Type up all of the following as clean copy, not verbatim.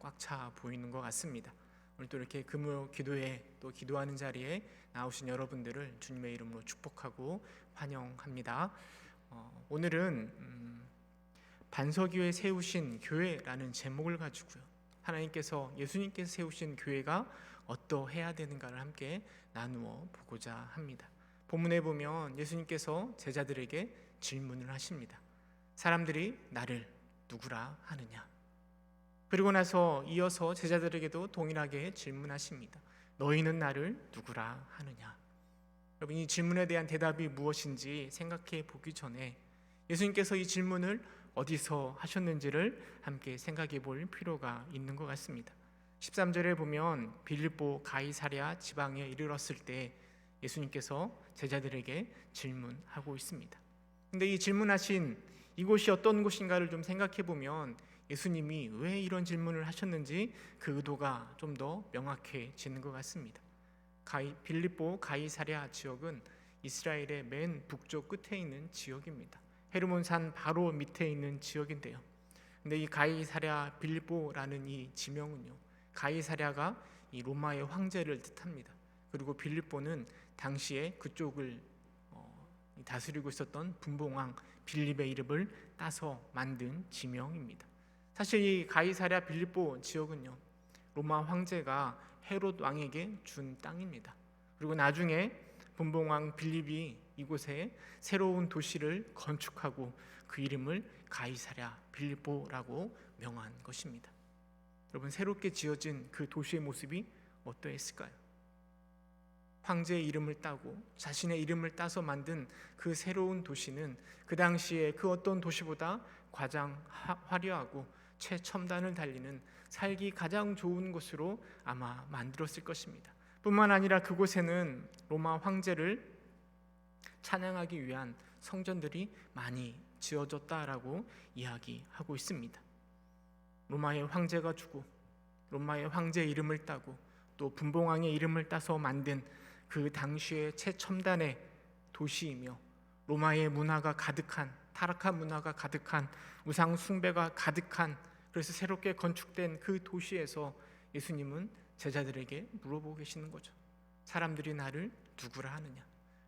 꽉 차 보이는 것 같습니다. 오늘 또 이렇게 금요 기도회 또 기도하는 자리에 나오신 여러분들을 주님의 이름으로 축복하고 환영합니다. 오늘은 반석 위에 세우신 교회라는 제목을 가지고요, 하나님께서 예수님께서 세우신 교회가 어떠해야 되는가를 함께 나누어 보고자 합니다. 본문에 보면 예수님께서 제자들에게 질문을 하십니다. 사람들이 나를 누구라 하느냐? 그리고 나서 이어서 제자들에게도 동일하게 질문하십니다. 너희는 나를 누구라 하느냐? 여러분, 이 질문에 대한 대답이 무엇인지 생각해 보기 전에 예수님께서 이 질문을 어디서 하셨는지를 함께 생각해 볼 필요가 있는 것 같습니다. 13절에 보면 빌립보 가이사랴 지방에 이르렀을 때 예수님께서 제자들에게 질문하고 있습니다. 근데 이 질문하신 이곳이 어떤 곳인가를 좀 생각해 보면 예수님이 왜 이런 질문을 하셨는지 그 의도가 좀 더 명확해지는 것 같습니다. 빌립보 가이사랴 지역은 이스라엘의 맨 북쪽 끝에 있는 지역입니다. 헤르몬산 바로 밑에 있는 지역인데요. 근데 이 가이사랴 빌립보라는 이 지명은요, 가이사랴가 이 로마의 황제를 뜻합니다. 그리고 빌립보는 당시에 그쪽을 다스리고 있었던 분봉왕 빌립의 이름을 따서 만든 지명입니다. 사실 이 가이사랴 빌립보 지역은요, 로마 황제가 헤롯 왕에게 준 땅입니다. 그리고 나중에 분봉왕 빌립이 이곳에 새로운 도시를 건축하고 그 이름을 가이사랴 빌립보라고 명한 것입니다. 여러분, 새롭게 지어진 그 도시의 모습이 어떠했을까요? 황제의 이름을 따고 자신의 이름을 따서 만든 그 새로운 도시는 그 당시에 그 어떤 도시보다 가장 화려하고 최첨단을 달리는 살기 가장 좋은 곳으로 아마 만들었을 것입니다. 뿐만 아니라 그곳에는 로마 황제를 찬양하기 위한 성전들이 많이 지어졌다라고 이야기하고 있습니다. 로마의 황제가 주고 로마의 황제의 이름을 따고 또 분봉왕의 이름을 따서 만든 그 당시의 최첨단의 도시이며 로마의 문화가 가득한, 타락한 문화가 가득한, 우상 숭배가 가득한, 그래서 새롭게 건축된 그 도시에서 예수님은 제자들에게 물어보고 계시는 거죠. 사람들이 나를 누구라 하느냐?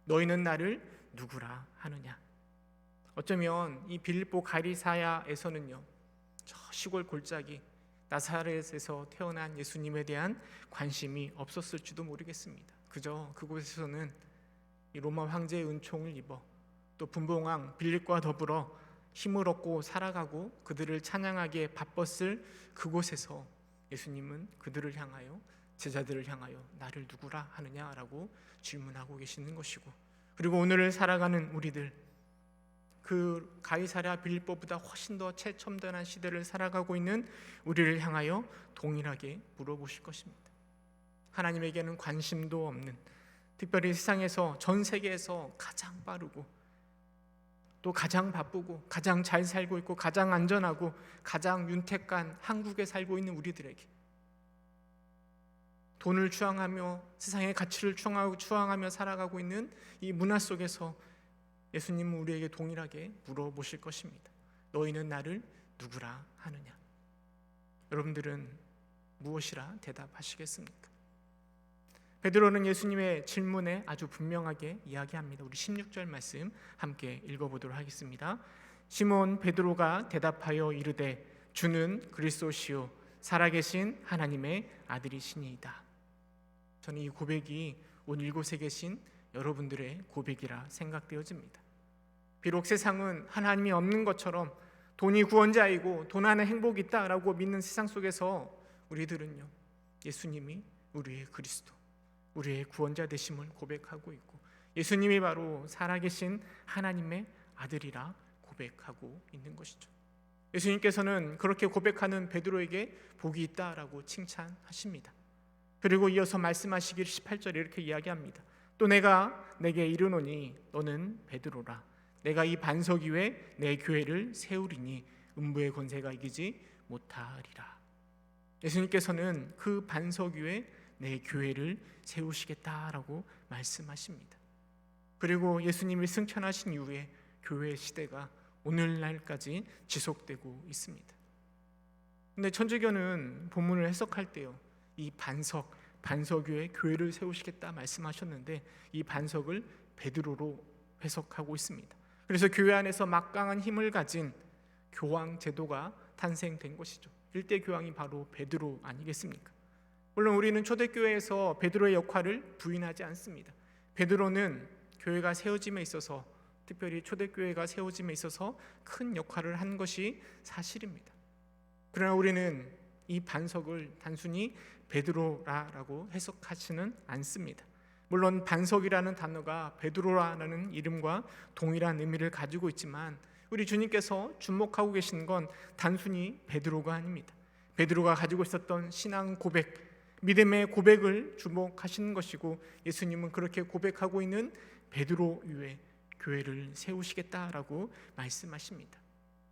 너희는 나를 누구라 하느냐? 어쩌면 이 빌립보 가이사랴에서는요, 저 시골 골짜기 나사렛에서 태어난 예수님에 대한 관심이 없었을지도 모르겠습니다. 그저 그곳에서는 이 로마 황제의 은총을 입어 또 분봉왕 빌립과 더불어 힘을 얻고 살아가고 그들을 찬양하기에 바빴을 그곳에서 예수님은 그들을 향하여, 제자들을 향하여 나를 누구라 하느냐라고 질문하고 계시는 것이고, 그리고 오늘을 살아가는 우리들, 그 가이사랴 빌립보보다 훨씬 더 최첨단한 시대를 살아가고 있는 우리를 향하여 동일하게 물어보실 것입니다. 하나님에게는 관심도 없는, 특별히 세상에서, 전 세계에서 가장 빠르고 또 가장 바쁘고 가장 잘 살고 있고 가장 안전하고 가장 윤택한 한국에 살고 있는 우리들에게, 돈을 추앙하며 세상의 가치를 추앙하며 살아가고 있는 이 문화 속에서 예수님은 우리에게 동일하게 물어보실 것입니다. 너희는 나를 누구라 하느냐? 여러분들은 무엇이라 대답하시겠습니까? 베드로는 예수님의 질문에 아주 분명하게 이야기합니다. 우리 16절 말씀 함께 읽어보도록 하겠습니다. 시몬 베드로가 대답하여 이르되 주는 그리스도시요 살아계신 하나님의 아들이시니이다. 저는 이 고백이 온 이곳에 계신 여러분들의 고백이라 생각되어집니다. 비록 세상은 하나님이 없는 것처럼 돈이 구원자이고 돈 안에 행복이 있다라고 믿는 세상 속에서 우리들은요, 예수님이 우리의 그리스도, 우리의 구원자 되심을 고백하고 있고 예수님이 바로 살아계신 하나님의 아들이라 고백하고 있는 것이죠. 예수님께서는 그렇게 고백하는 베드로에게 복이 있다라고 칭찬하십니다. 그리고 이어서 말씀하시길 18절에 이렇게 이야기합니다. 또 내가 내게 이르노니 너는 베드로라. 내가 이 반석 위에 내 교회를 세우리니 음부의 권세가 이기지 못하리라. 예수님께서는 그 반석 위에 내 교회를 세우시겠다라고 말씀하십니다. 그리고 예수님이 승천하신 이후에 교회의 시대가 오늘날까지 지속되고 있습니다. 근데 천주교는 본문을 해석할 때요, 이 반석 위에 교회를 세우시겠다 말씀하셨는데 이 반석을 베드로로 해석하고 있습니다. 그래서 교회 안에서 막강한 힘을 가진 교황 제도가 탄생된 것이죠. 일대 교황이 바로 베드로 아니겠습니까? 물론 우리는 초대교회에서 베드로의 역할을 부인하지 않습니다. 베드로는 교회가 세워짐에 있어서, 특별히 초대교회가 세워짐에 있어서 큰 역할을 한 것이 사실입니다. 그러나 우리는 이 반석을 단순히 베드로라고 해석하지는 않습니다. 물론 반석이라는 단어가 베드로라는 이름과 동일한 의미를 가지고 있지만 우리 주님께서 주목하고 계신 건 단순히 베드로가 아닙니다. 베드로가 가지고 있었던 신앙 고백, 믿음의 고백을 주목하시는 것이고, 예수님은 그렇게 고백하고 있는 베드로 위에 교회를 세우시겠다라고 말씀하십니다.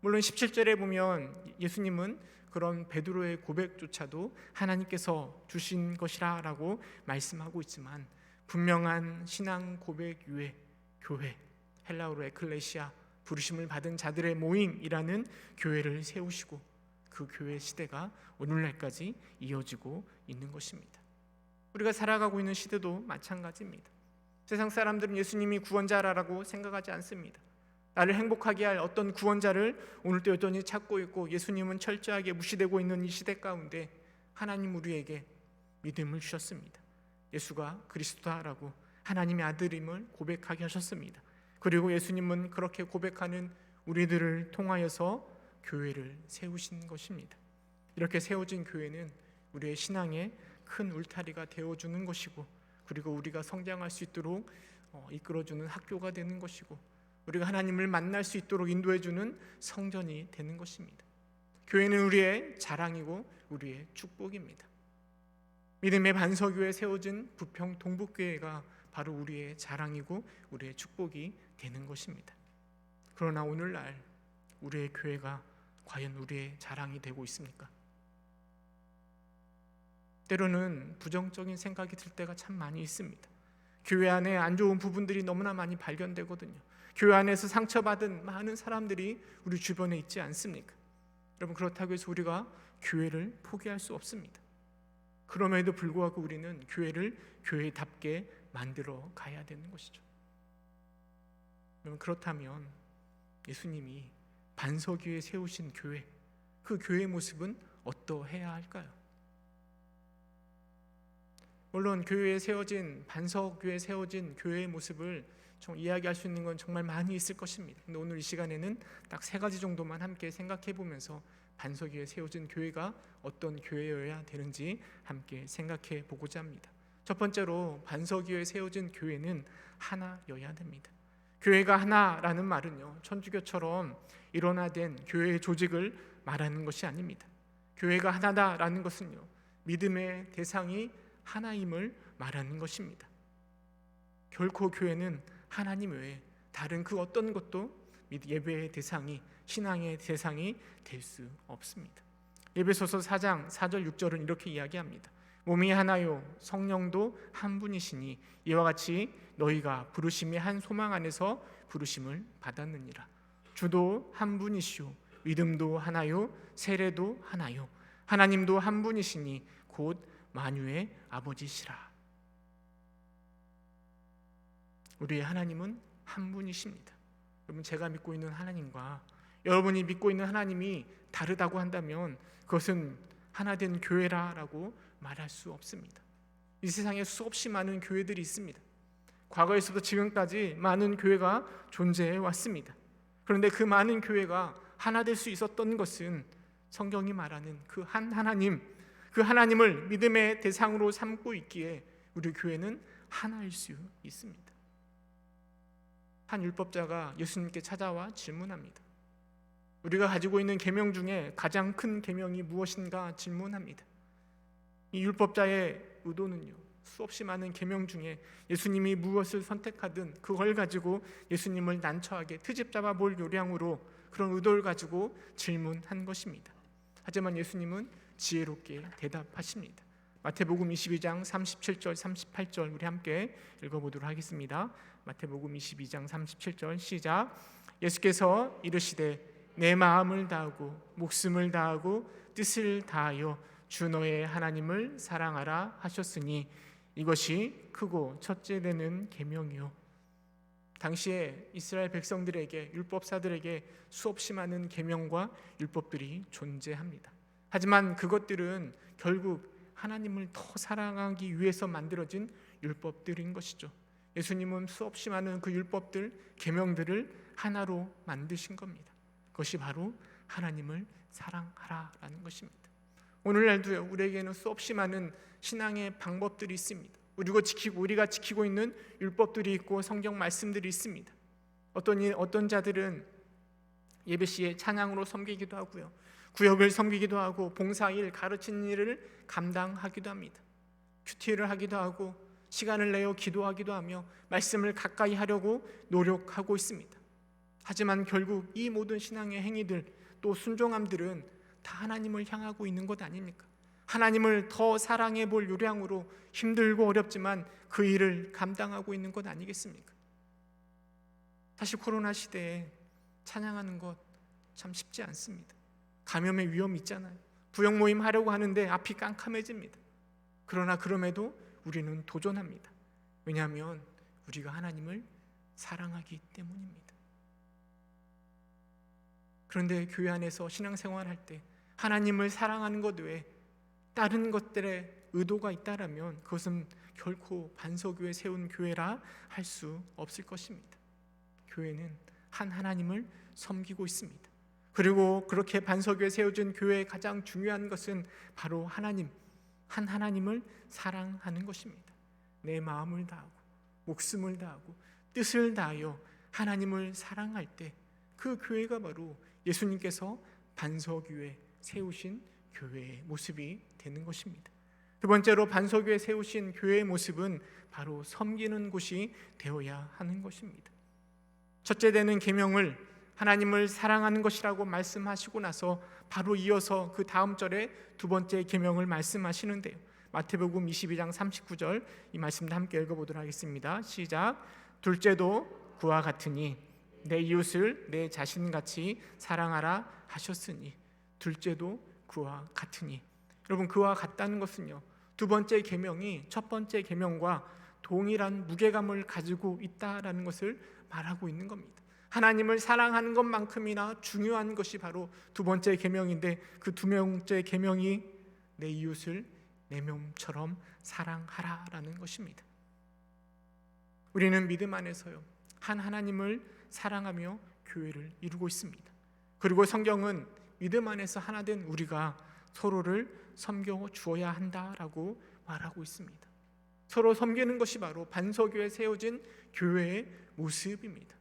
물론 17절에 보면 예수님은 그런 베드로의 고백조차도 하나님께서 주신 것이라고 말씀하고 있지만, 분명한 신앙 고백 위에 교회, 헬라어로 에클레시아, 부르심을 받은 자들의 모임이라는 교회를 세우시고 그 교회 시대가 오늘날까지 이어지고 있는 것입니다. 우리가 살아가고 있는 시대도 마찬가지입니다. 세상 사람들은 예수님이 구원자라고 생각하지 않습니다. 나를 행복하게 할 어떤 구원자를 오늘도 여전히 찾고 있고, 예수님은 철저하게 무시되고 있는 이 시대 가운데 하나님 우리에게 믿음을 주셨습니다. 예수가 그리스도다라고 하나님의 아들임을 고백하게 하셨습니다. 그리고 예수님은 그렇게 고백하는 우리들을 통하여서 교회를 세우신 것입니다. 이렇게 세워진 교회는 우리의 신앙의 큰 울타리가 되어주는 것이고, 그리고 우리가 성장할 수 있도록 이끌어주는 학교가 되는 것이고, 우리가 하나님을 만날 수 있도록 인도해주는 성전이 되는 것입니다. 교회는 우리의 자랑이고 우리의 축복입니다. 믿음의 반석 위에 세워진 부평 동북교회가 바로 우리의 자랑이고 우리의 축복이 되는 것입니다. 그러나 오늘날 우리의 교회가 과연 우리의 자랑이 되고 있습니까? 때로는 부정적인 생각이 들 때가 참 많이 있습니다. 교회 안에 안 좋은 부분들이 너무나 많이 발견되거든요. 교회 안에서 상처받은 많은 사람들이 우리 주변에 있지 않습니까? 여러분, 그렇다고 해서 우리가 교회를 포기할 수 없습니다. 그럼에도 불구하고 우리는 교회를 교회답게 만들어 가야 되는 것이죠. 여러분, 그렇다면 예수님이 반석 위에 세우신 교회, 그 교회의 모습은 어떠해야 할까요? 물론 교회에 세워진, 반석 위에 세워진 교회의 모습을 이야기할 수 있는 건 정말 많이 있을 것입니다. 근데 오늘 이 시간에는 딱 3가지 정도만 함께 생각해 보면서 반석 위에 세워진 교회가 어떤 교회여야 되는지 함께 생각해 보고자 합니다. 첫 번째로, 반석 위에 세워진 교회는 하나여야 됩니다. 교회가 하나라는 말은요, 천주교처럼 일원화된 교회의 조직을 말하는 것이 아닙니다. 교회가 하나다라는 것은요, 믿음의 대상이 하나임을 말하는 것입니다. 결코 교회는 하나님 외에 다른 그 어떤 것도 예배의 대상이, 신앙의 대상이 될 수 없습니다. 에베소서 4장 4절 6절은 이렇게 이야기합니다. 몸이 하나요 성령도 한 분이시니 이와 같이 너희가 부르심이 한 소망 안에서 부르심을 받았느니라. 주도 한 분이시오 믿음도 하나요 세례도 하나요 하나님도 한 분이시니 곧 만유의 아버지시라. 우리의 하나님은 한 분이십니다. 여러분, 제가 믿고 있는 하나님과 여러분이 믿고 있는 하나님이 다르다고 한다면 그것은 하나된 교회라고 말할 수 없습니다. 이 세상에 수없이 많은 교회들이 있습니다. 과거에서부터 지금까지 많은 교회가 존재해 왔습니다. 그런데 그 많은 교회가 하나 될 수 있었던 것은 성경이 말하는 그 한 하나님, 그 하나님을 믿음의 대상으로 삼고 있기에 우리 교회는 하나일 수 있습니다. 한 율법자가 예수님께 찾아와 질문합니다. 우리가 가지고 있는 계명 중에 가장 큰 계명이 무엇인가 질문합니다. 이 율법자의 의도는요, 수없이 많은 계명 중에 예수님이 무엇을 선택하든 그걸 가지고 예수님을 난처하게 트집 잡아 볼 요량으로 그런 의도를 가지고 질문한 것입니다. 하지만 예수님은 지혜롭게 대답하십니다. 마태복음 22장 37절 38절 우리 함께 읽어보도록 하겠습니다. 마태복음 22장 37절 시작. 예수께서 이르시되 내 마음을 다하고 목숨을 다하고 뜻을 다하여 주 너의 하나님을 사랑하라 하셨으니 이것이 크고 첫째 되는 계명이요. 당시에 이스라엘 백성들에게, 율법사들에게 수없이 많은 계명과 율법들이 존재합니다. 하지만 그것들은 결국 하나님을 더 사랑하기 위해서 만들어진 율법들인 것이죠. 예수님은 수없이 많은 그 율법들, 계명들을 하나로 만드신 겁니다. 그것이 바로 하나님을 사랑하라라는 것입니다. 오늘날도요, 우리에게는 수없이 많은 신앙의 방법들이 있습니다. 우리가 지키고 있는 율법들이 있고 성경 말씀들이 있습니다. 어떤 자들은 예배 시에 찬양으로 섬기기도 하고요, 구역을 섬기기도 하고 봉사일, 가르치는 일을 감당하기도 합니다. 큐티를 하기도 하고 시간을 내어 기도하기도 하며 말씀을 가까이 하려고 노력하고 있습니다. 하지만 결국 이 모든 신앙의 행위들, 또 순종함들은 다 하나님을 향하고 있는 것 아닙니까? 하나님을 더 사랑해 볼 요량으로 힘들고 어렵지만 그 일을 감당하고 있는 것 아니겠습니까? 사실 코로나 시대에 찬양하는 것 참 쉽지 않습니다. 감염의 위험이 있잖아요. 부역 모임 하려고 하는데 앞이 깜깜해집니다. 그러나 그럼에도 우리는 도전합니다. 왜냐하면 우리가 하나님을 사랑하기 때문입니다. 그런데 교회 안에서 신앙생활할 때 하나님을 사랑하는 것 외에 다른 것들의 의도가 있다라면 그것은 결코 반석위에 세운 교회라 할 수 없을 것입니다. 교회는 한 하나님을 섬기고 있습니다. 그리고 그렇게 반석위에 세워진 교회의 가장 중요한 것은 바로 한 하나님을 사랑하는 것입니다. 내 마음을 다하고 목숨을 다하고 뜻을 다하여 하나님을 사랑할 때 그 교회가 바로 예수님께서 반석 위에 세우신 교회의 모습이 되는 것입니다. 두 번째로 반석 위에 세우신 교회의 모습은 바로 섬기는 곳이 되어야 하는 것입니다. 첫째 되는 계명을 하나님을 사랑하는 것이라고 말씀하시고 나서 바로 이어서 그 다음 절에 두 번째 계명을 말씀하시는데요, 마태복음 22장 39절 이 말씀도 함께 읽어보도록 하겠습니다. 시작. 둘째도 그와 같으니 내 이웃을 내 자신같이 사랑하라 하셨으니. 둘째도 그와 같으니. 여러분, 그와 같다는 것은요, 두 번째 계명이 첫 번째 계명과 동일한 무게감을 가지고 있다라는 것을 말하고 있는 겁니다. 하나님을 사랑하는 것만큼이나 중요한 것이 바로 두 번째 계명인데 그 두 번째 계명이 내 이웃을 내 몸처럼 사랑하라라는 것입니다. 우리는 믿음 안에서요, 한 하나님을 사랑하며 교회를 이루고 있습니다. 그리고 성경은 믿음 안에서 하나 된 우리가 서로를 섬겨 주어야 한다라고 말하고 있습니다. 서로 섬기는 것이 바로 반석위에 세워진 교회의 모습입니다.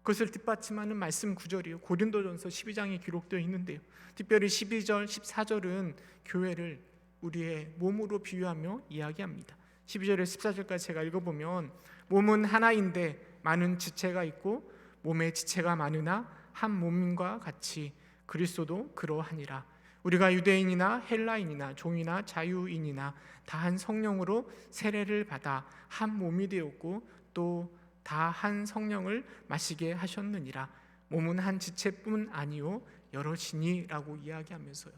그것을 뒷받침하는 말씀 구절이요, 고린도전서 12장에 기록되어 있는데요, 특별히 12절, 14절은 교회를 우리의 몸으로 비유하며 이야기합니다. 12절에 14절까지 제가 읽어보면 몸은 하나인데 많은 지체가 있고 몸에 지체가 많으나 한 몸과 같이 그리스도도 그러하니라. 우리가 유대인이나 헬라인이나 종이나 자유인이나 다 한 성령으로 세례를 받아 한 몸이 되었고 또 다 한 성령을 마시게 하셨느니라. 몸은 한 지체뿐 아니요 여럿이니라고 이야기하면서요,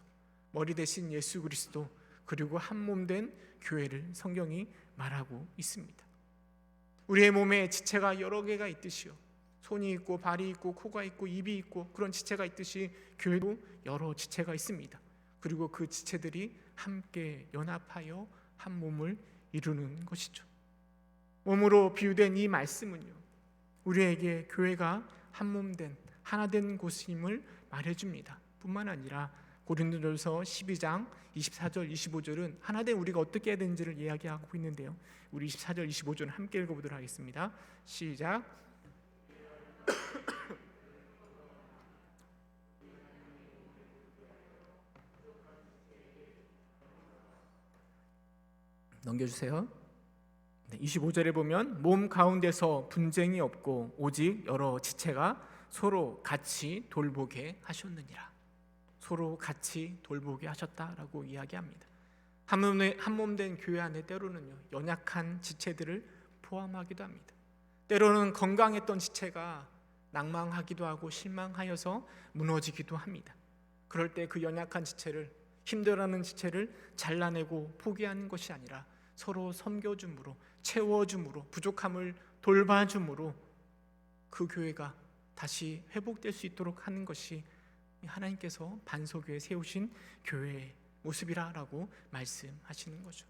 머리 대신 예수 그리스도 그리고 한 몸 된 교회를 성경이 말하고 있습니다. 우리의 몸에 지체가 여러 개가 있듯이요, 손이 있고 발이 있고 코가 있고 입이 있고 그런 지체가 있듯이 교회도 여러 지체가 있습니다. 그리고 그 지체들이 함께 연합하여 한 몸을 이루는 것이죠. 몸으로 비유된 이 말씀은요, 우리에게 교회가 한 몸 된 하나 된 곳임을 말해줍니다. 뿐만 아니라 고린도전서 12장 24절 25절은 하나 된 우리가 어떻게 해야 되는지를 이야기하고 있는데요, 우리 24절 25절을 함께 읽어보도록 하겠습니다. 시작. 넘겨주세요. 25절에 보면 몸 가운데서 분쟁이 없고 오직 여러 지체가 서로 같이 돌보게 하셨느니라. 서로 같이 돌보게 하셨다라고 이야기합니다. 한 몸 된 교회 안에 때로는요, 연약한 지체들을 포함하기도 합니다. 때로는 건강했던 지체가 낭망하기도 하고 실망하여서 무너지기도 합니다. 그럴 때 그 연약한 지체를, 힘들어하는 지체를 잘라내고 포기하는 것이 아니라 서로 섬겨줌으로, 채워줌으로, 부족함을 돌봐줌으로 그 교회가 다시 회복될 수 있도록 하는 것이 하나님께서 반석교회 세우신 교회의 모습이라고 말씀하시는 거죠.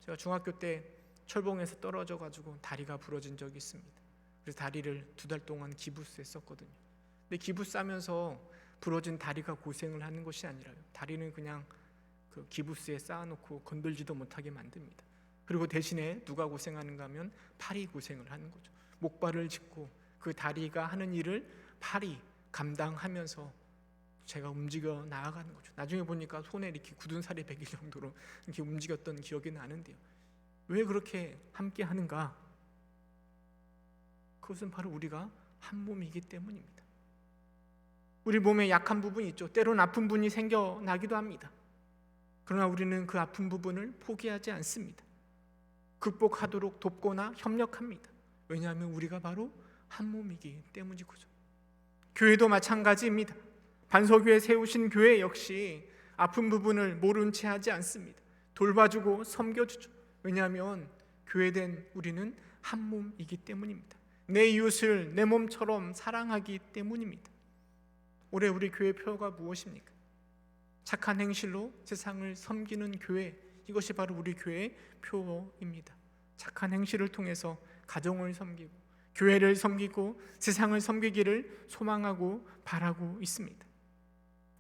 제가 중학교 때 철봉에서 떨어져 가지고 다리가 부러진 적이 있습니다. 그래서 다리를 2달 동안 기부스 했었거든요. 근데 기부스 하면서 부러진 다리가 고생을 하는 것이 아니라요, 다리는 그냥 그 기부스에 쌓아놓고 건들지도 못하게 만듭니다. 그리고 대신에 누가 고생하는가 하면 팔이 고생을 하는 거죠. 목발을 짚고 그 다리가 하는 일을 팔이 감당하면서 제가 움직여 나아가는 거죠. 나중에 보니까 손에 이렇게 굳은 살이 배길 정도로 이렇게 움직였던 기억이 나는데요. 왜 그렇게 함께 하는가? 그것은 바로 우리가 한 몸이기 때문입니다. 우리 몸에 약한 부분이 있죠. 때로는 아픈 부분이 생겨나기도 합니다. 그러나 우리는 그 아픈 부분을 포기하지 않습니다. 극복하도록 돕거나 협력합니다. 왜냐하면 우리가 바로 한 몸이기 때문이죠. 교회도 마찬가지입니다. 반석교회 세우신 교회 역시 아픈 부분을 모른 채 하지 않습니다. 돌봐주고 섬겨주죠. 왜냐하면 교회된 우리는 한 몸이기 때문입니다. 내 이웃을 내 몸처럼 사랑하기 때문입니다. 올해 우리 교회 표가 무엇입니까? 착한 행실로 세상을 섬기는 교회, 이것이 바로 우리 교회의 표입니다. 착한 행실을 통해서 가정을 섬기고 교회를 섬기고 세상을 섬기기를 소망하고 바라고 있습니다.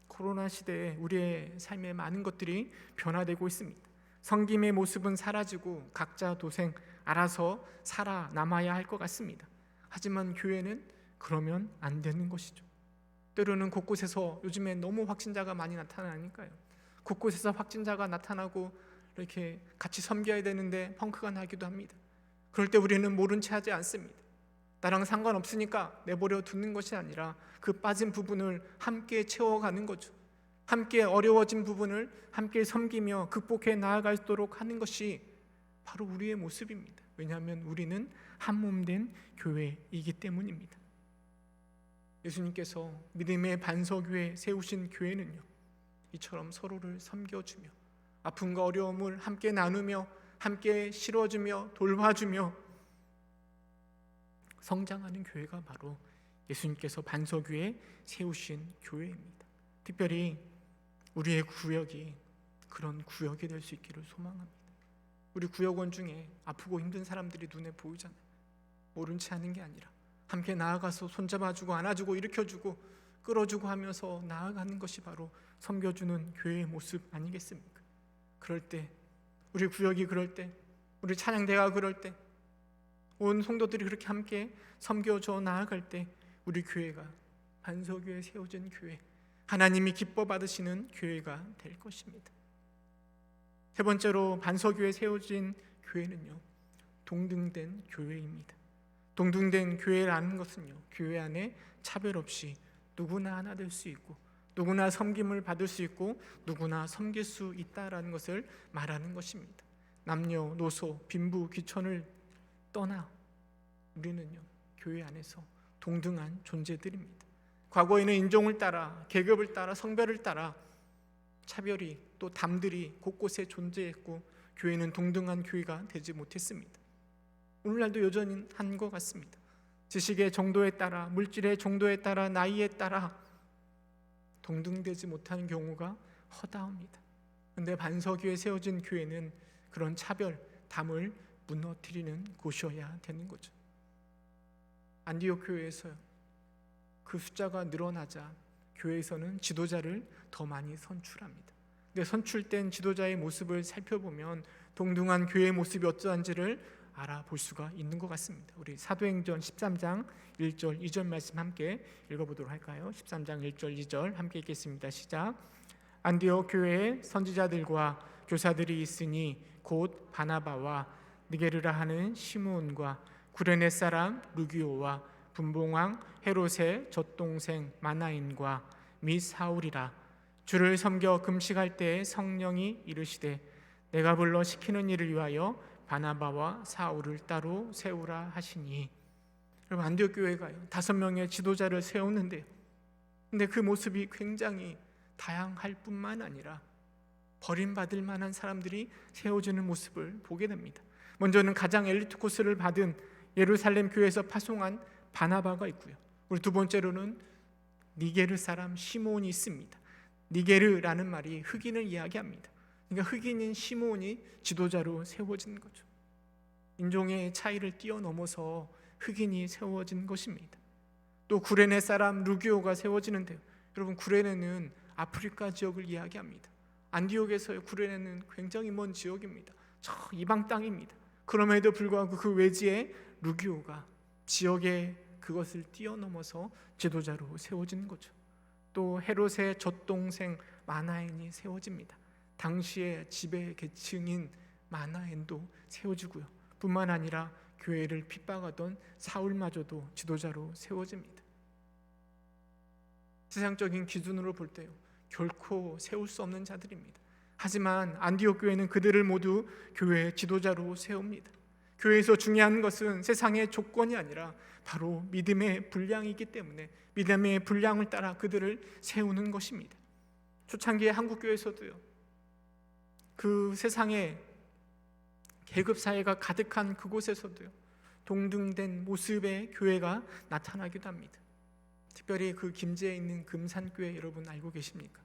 코로나 시대에 우리의 삶에 많은 것들이 변화되고 있습니다. 섬김의 모습은 사라지고 각자 도생 알아서 살아남아야 할 것 같습니다. 하지만 교회는 그러면 안 되는 것이죠. 때로는 곳곳에서 요즘에 너무 확진자가 많이 나타나니까요, 곳곳에서 확진자가 나타나고 이렇게 같이 섬겨야 되는데 펑크가 나기도 합니다. 그럴 때 우리는 모른 채 하지 않습니다. 나랑 상관없으니까 내버려 두는 것이 아니라 그 빠진 부분을 함께 채워가는 거죠. 함께 어려워진 부분을 함께 섬기며 극복해 나아가도록 하는 것이 바로 우리의 모습입니다. 왜냐하면 우리는 한 몸 된 교회이기 때문입니다. 예수님께서 믿음의 반석교회 세우신 교회는요, 이처럼 서로를 섬겨주며 아픔과 어려움을 함께 나누며 함께 실어주며 돌봐주며 성장하는 교회가 바로 예수님께서 반석교회 세우신 교회입니다. 특별히 우리의 구역이 그런 구역이 될 수 있기를 소망합니다. 우리 구역원 중에 아프고 힘든 사람들이 눈에 보이잖아요. 모른 채 하는 게 아니라 함께 나아가서 손잡아주고 안아주고 일으켜주고 끌어주고 하면서 나아가는 것이 바로 섬겨주는 교회의 모습 아니겠습니까? 그럴 때 우리 구역이 그럴 때 우리 찬양대가 그럴 때 온 성도들이 그렇게 함께 섬겨줘 나아갈 때 우리 교회가 반석교회에 세워진 교회, 하나님이 기뻐 받으시는 교회가 될 것입니다. 세 번째로 반석교회에 세워진 교회는요, 동등된 교회입니다. 동등된 교회라는 것은요, 교회 안에 차별 없이 누구나 하나 될 수 있고 누구나 섬김을 받을 수 있고 누구나 섬길 수 있다라는 것을 말하는 것입니다. 남녀노소 빈부 귀천을 떠나 우리는요, 교회 안에서 동등한 존재들입니다. 과거에는 인종을 따라 계급을 따라 성별을 따라 차별이 또 담들이 곳곳에 존재했고 교회는 동등한 교회가 되지 못했습니다. 오늘날도 여전히 한 것 같습니다. 지식의 정도에 따라 물질의 정도에 따라 나이에 따라 동등되지 못하는 경우가 허다합니다. 그런데 반석위에 세워진 교회는 그런 차별, 담을 무너뜨리는 곳이어야 되는 거죠. 안디옥 교회에서요, 그 숫자가 늘어나자 교회에서는 지도자를 더 많이 선출합니다. 근데 선출된 지도자의 모습을 살펴보면 동등한 교회의 모습이 어떠한지를 알아볼 수가 있는 것 같습니다. 우리 사도행전 13장 1절 2절 말씀 함께 읽어보도록 할까요? 13장 1절 2절 함께 읽겠습니다. 시작. 안디옥 교회에 선지자들과 교사들이 있으니 곧 바나바와 느게르라 하는 시므온과 구레네 사람 루기오와 분봉왕 헤롯의 젖동생 마나인과 및 사울이라. 주를 섬겨 금식할 때에 성령이 이르시되 내가 불러 시키는 일을 위하여 바나바와 사울을 따로 세우라 하시니. 여러분, 안디옥 교회가요 5명의 지도자를 세웠는데요, 근데 그 모습이 굉장히 다양할 뿐만 아니라 버림받을 만한 사람들이 세워지는 모습을 보게 됩니다. 먼저는 가장 엘리트 코스를 받은 예루살렘 교회에서 파송한 바나바가 있고요. 그리고 두 번째로는 니게르 사람 시몬이 있습니다. 니게르라는 말이 흑인을 이야기합니다. 그러니까 흑인인 시몬이 지도자로 세워진 거죠. 인종의 차이를 뛰어넘어서 흑인이 세워진 것입니다. 또 구레네 사람 루기오가 세워지는데요. 여러분, 구레네는 아프리카 지역을 이야기합니다. 안디옥에서의 구레네는 굉장히 먼 지역입니다. 저 이방 땅입니다. 그럼에도 불구하고 그 외지에 루기오가 지역의 그것을 뛰어넘어서 지도자로 세워진 거죠. 또 헤롯의 젖동생 마나엔이 세워집니다. 당시의 지배 계층인 마나엔도 세워지고요. 뿐만 아니라 교회를 핍박하던 사울마저도 지도자로 세워집니다. 세상적인 기준으로 볼 때요, 결코 세울 수 없는 자들입니다. 하지만 안디옥 교회는 그들을 모두 교회의 지도자로 세웁니다. 교회에서 중요한 것은 세상의 조건이 아니라 바로 믿음의 분량이기 때문에 믿음의 분량을 따라 그들을 세우는 것입니다. 초창기의 한국교회에서도요, 그 세상에 계급사회가 가득한 그곳에서도요, 동등된 모습의 교회가 나타나기도 합니다. 특별히 그 김제에 있는 금산교회 여러분 알고 계십니까?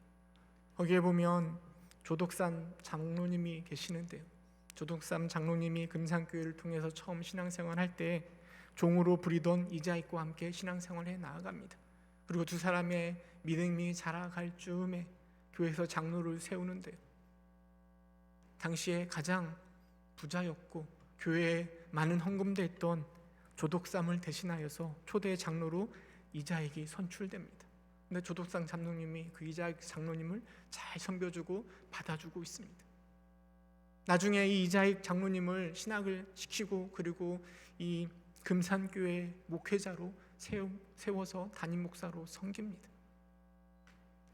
거기에 보면 조덕산 장로님이 계시는데요, 조덕산 장로님이 금산교회를 통해서 처음 신앙생활 할 때 종으로 부리던 이자익과 함께 신앙생활에 나아갑니다. 그리고 두 사람의 믿음이 자라갈 즈음에 교회에서 장로를 세우는데요, 당시에 가장 부자였고 교회에 많은 헌금도 했던 조덕삼을 대신하여서 초대 장로로 이자익이 선출됩니다. 근데 조덕삼 장로님이 그 이자익 장로님을 잘 섬겨주고 받아주고 있습니다. 나중에 이 이자익 장로님을 신학을 시키고 그리고 이 금산교회 목회자로 세워서 담임 목사로 섬깁니다.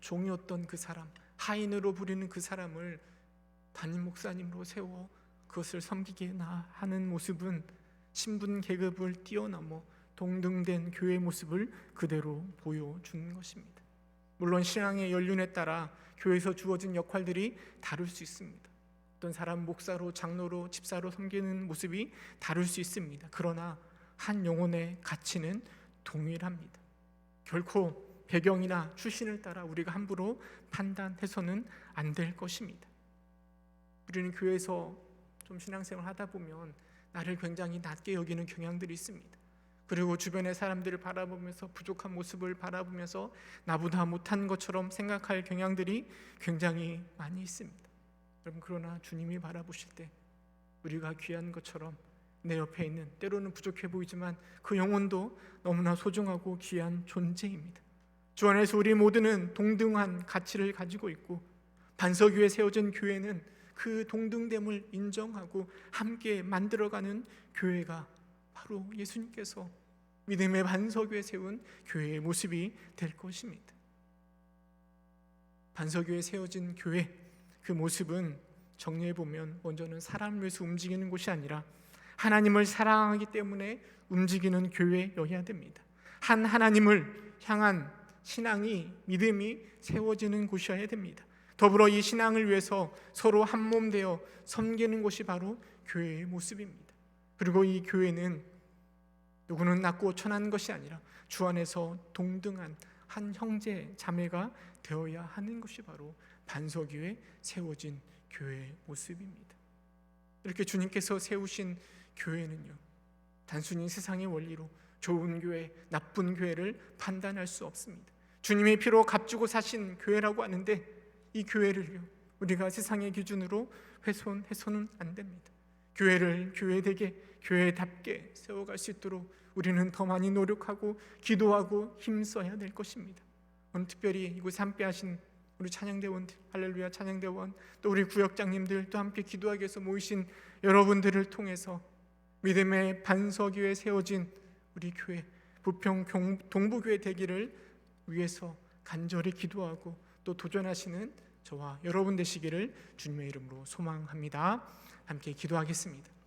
종이었던 그 사람, 하인으로 부리는 그 사람을 담임 목사님으로 세워 그것을 섬기게 하는 모습은 신분 계급을 뛰어넘어 동등된 교회의 모습을 그대로 보여주는 것입니다. 물론 신앙의 연륜에 따라 교회에서 주어진 역할들이 다를 수 있습니다. 어떤 사람 목사로, 장로로, 집사로 섬기는 모습이 다를 수 있습니다. 그러나 한 영혼의 가치는 동일합니다. 결코 배경이나 출신을 따라 우리가 함부로 판단해서는 안 될 것입니다. 우리는 교회에서 좀 신앙생활 하다 보면 나를 굉장히 낮게 여기는 경향들이 있습니다. 그리고 주변의 사람들을 바라보면서 부족한 모습을 바라보면서 나보다 못한 것처럼 생각할 경향들이 굉장히 많이 있습니다. 여러분, 그러나 주님이 바라보실 때 우리가 귀한 것처럼 내 옆에 있는, 때로는 부족해 보이지만 그 영혼도 너무나 소중하고 귀한 존재입니다. 주 안에서 우리 모두는 동등한 가치를 가지고 있고 반석 위에 세워진 교회는 그 동등됨을 인정하고 함께 만들어가는 교회가 바로 예수님께서 믿음의 반석 위에 세운 교회의 모습이 될 것입니다. 반석 위에 세워진 교회, 그 모습은 정리해보면 먼저는 사람을 위해서 움직이는 곳이 아니라 하나님을 사랑하기 때문에 움직이는 교회여야 됩니다. 한 하나님을 향한 신앙이, 믿음이 세워지는 곳이어야 됩니다. 더불어 이 신앙을 위해서 서로 한몸 되어 섬기는 것이 바로 교회의 모습입니다. 그리고 이 교회는 누구는 낮고 천한 것이 아니라 주 안에서 동등한 한 형제 자매가 되어야 하는 것이 바로 반석 위에 세워진 교회의 모습입니다. 이렇게 주님께서 세우신 교회는요, 단순히 세상의 원리로 좋은 교회, 나쁜 교회를 판단할 수 없습니다. 주님의 피로 값주고 사신 교회라고 하는데 이 교회를요, 우리가 세상의 기준으로 훼손해서는 안 됩니다. 교회를 교회되게, 교회답게 세워갈 수 있도록 우리는 더 많이 노력하고 기도하고 힘써야 될 것입니다. 오늘 특별히 이곳에 함께 하신 우리 찬양대원, 할렐루야 찬양대원, 또 우리 구역장님들, 또 함께 기도하기 위해서 모이신 여러분들을 통해서 믿음의 반석 위에 세워진 우리 교회, 부평 동부교회 되기를 위해서 간절히 기도하고 또 도전하시는 저와 여러분 되시기를 주님의 이름으로 소망합니다. 함께 기도하겠습니다.